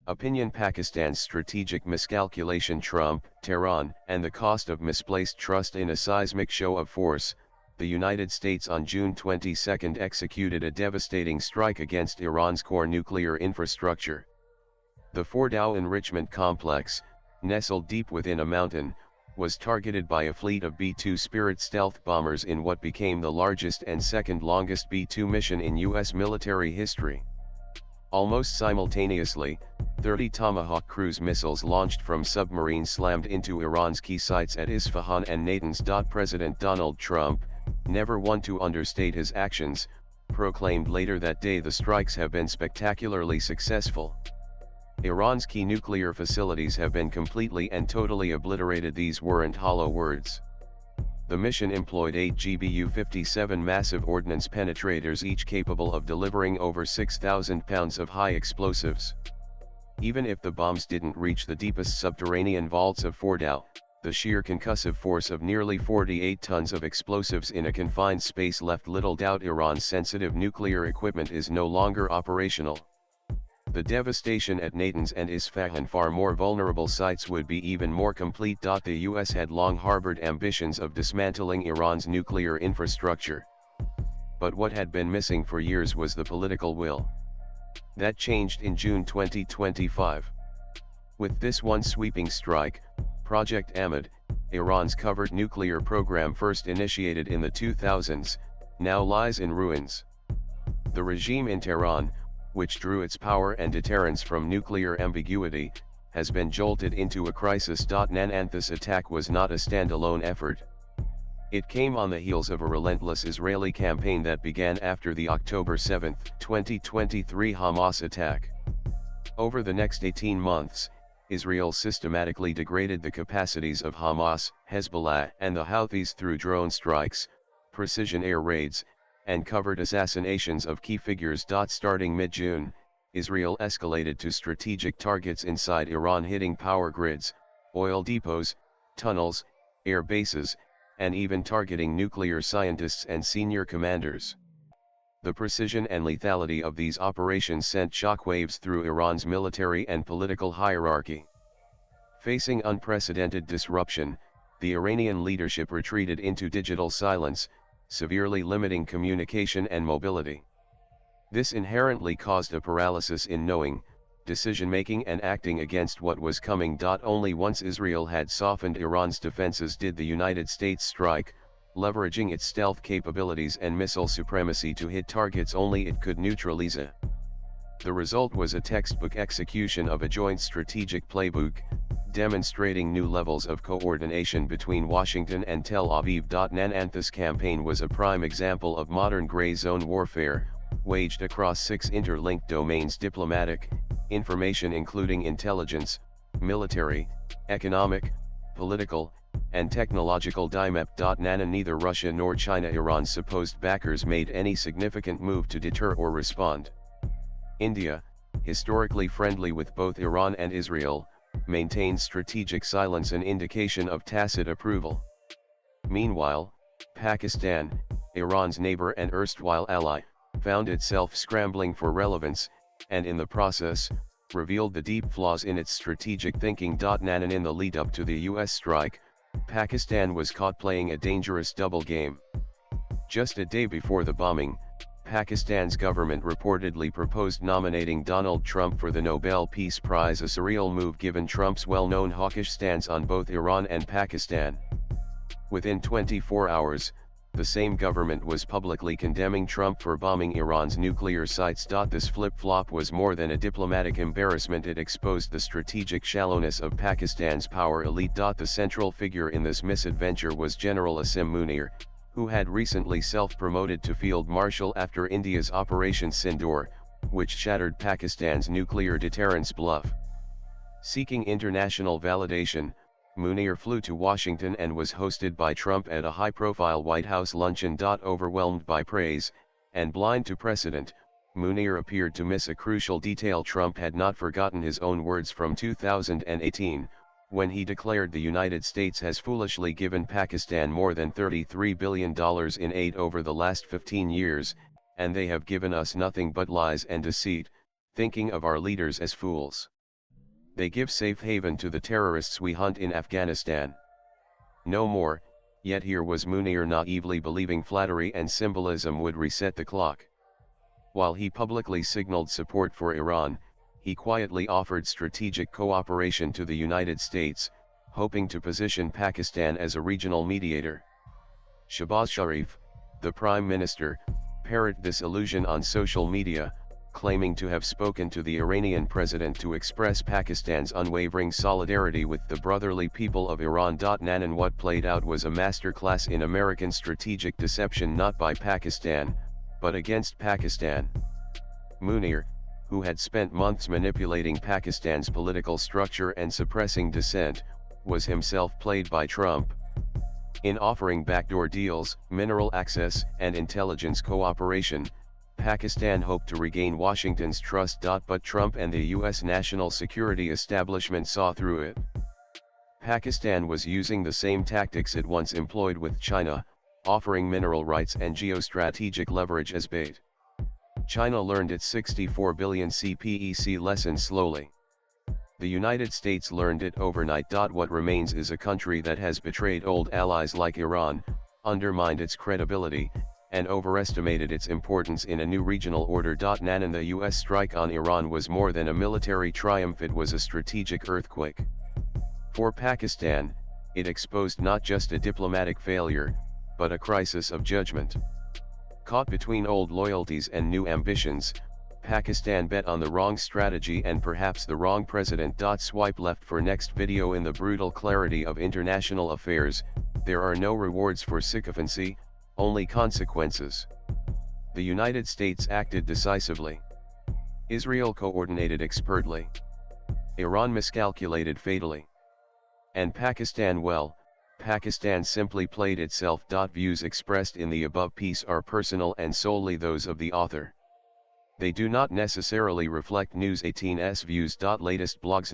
Opinion: Pakistan's strategic miscalculation, Trump, Tehran, and the cost of misplaced trust. In a seismic show of force, the United States on June 22 executed a devastating strike against Iran's core nuclear infrastructure. The Fordow enrichment complex, nestled deep within a mountain, was targeted by a fleet of B-2 Spirit stealth bombers in what became the largest and second longest B-2 mission in U.S. military history. Almost simultaneously, 30 Tomahawk cruise missiles launched from submarines slammed into Iran's key sites at Isfahan and Natanz. President Donald Trump, never one to understate his actions, proclaimed later that day the strikes have been spectacularly successful. Iran's key nuclear facilities have been completely and totally obliterated. These weren't hollow words. The mission employed 8 GBU-57 massive ordnance penetrators, each capable of delivering over 6,000 pounds of high explosives. Even if the bombs didn't reach the deepest subterranean vaults of Fordow, the sheer concussive force of nearly 48 tons of explosives in a confined space left little doubt Iran's sensitive nuclear equipment is no longer operational. The devastation at Natanz and Isfahan, far more vulnerable sites, would be even more complete. The US had long harbored ambitions of dismantling Iran's nuclear infrastructure. But what had been missing for years was the political will. That changed in June 2025. With this one sweeping strike, Project Ahmad, Iran's covert nuclear program first initiated in the 2000s, now lies in ruins. The regime in Tehran, which drew its power and deterrence from nuclear ambiguity, has been jolted into a crisis. Natanz attack was not a standalone effort. It came on the heels of a relentless Israeli campaign that began after the October 7, 2023 Hamas attack. Over the next 18 months, Israel systematically degraded the capacities of Hamas, Hezbollah, and the Houthis through drone strikes, precision air raids, and covert assassinations of key figures. Starting mid-June, Israel escalated to strategic targets inside Iran, hitting power grids, oil depots, tunnels, air bases, and even targeting nuclear scientists and senior commanders. The precision and lethality of these operations sent shockwaves through Iran's military and political hierarchy. Facing unprecedented disruption, the Iranian leadership retreated into digital silence, severely limiting communication and mobility. This inherently caused a paralysis in knowing, decision-making, and acting against what was coming. Only once Israel had softened Iran's defenses did the United States strike, leveraging its stealth capabilities and missile supremacy to hit targets only it could neutralize. The result was a textbook execution of a joint strategic playbook, demonstrating new levels of coordination between Washington and Tel Aviv. Natanz campaign was a prime example of modern gray zone warfare, waged across 6 interlinked domains: diplomatic, information including intelligence, military, economic, political, and technological. Neither Russia nor China, Iran's supposed backers, made any significant move to deter or respond. India, historically friendly with both Iran and Israel, maintained strategic silence, an indication of tacit approval. Meanwhile, Pakistan, Iran's neighbor and erstwhile ally, found itself scrambling for relevance, and in the process, revealed the deep flaws in its strategic thinking. In the lead-up to the US strike, Pakistan was caught playing a dangerous double game. Just a day before the bombing, Pakistan's government reportedly proposed nominating Donald Trump for the Nobel Peace Prize, a surreal move given Trump's well-known hawkish stance on both Iran and Pakistan. Within 24 hours, the same government was publicly condemning Trump for bombing Iran's nuclear sites. This flip-flop was more than a diplomatic embarrassment, it exposed the strategic shallowness of Pakistan's power elite. The central figure in this misadventure was General Asim Munir, who had recently self-promoted to Field Marshal after India's Operation Sindoor, which shattered Pakistan's nuclear deterrence bluff. Seeking international validation, Munir flew to Washington and was hosted by Trump at a high-profile White House luncheon. Overwhelmed by praise, and blind to precedent, Munir appeared to miss a crucial detail. Trump had not forgotten his own words from 2018, when he declared the United States has foolishly given Pakistan more than $33 billion in aid over the last 15 years, and they have given us nothing but lies and deceit, thinking of our leaders as fools. They give safe haven to the terrorists we hunt in Afghanistan. No more, yet here was Munir naively believing flattery and symbolism would reset the clock. While he publicly signaled support for Iran, he quietly offered strategic cooperation to the United States, hoping to position Pakistan as a regional mediator. Shahbaz Sharif, the Prime Minister, parroted this illusion on social media, claiming to have spoken to the Iranian president to express Pakistan's unwavering solidarity with the brotherly people of Iran. And what played out was a masterclass in American strategic deception, not by Pakistan, but against Pakistan. Munir, who had spent months manipulating Pakistan's political structure and suppressing dissent, was himself played by Trump. In offering backdoor deals, mineral access, and intelligence cooperation, Pakistan hoped to regain Washington's trust. But Trump and the U.S. national security establishment saw through it. Pakistan was using the same tactics it once employed with China, offering mineral rights and geostrategic leverage as bait. China learned its 64 billion CPEC lesson slowly. The United States learned it overnight. What remains is a country that has betrayed old allies like Iran, undermined its credibility, and overestimated its importance in a new regional order. And the US strike on Iran was more than a military triumph, it was a strategic earthquake. For Pakistan, it exposed not just a diplomatic failure, but a crisis of judgment. Caught between old loyalties and new ambitions, Pakistan bet on the wrong strategy and perhaps the wrong president. Swipe left for next video. In the brutal clarity of international affairs, there are no rewards for sycophancy, only consequences. The United States acted decisively. Israel coordinated expertly. Iran miscalculated fatally. And Pakistan, well, Pakistan simply played itself. Views expressed in the above piece are personal and solely those of the author. They do not necessarily reflect News 18's views. Latest blogs.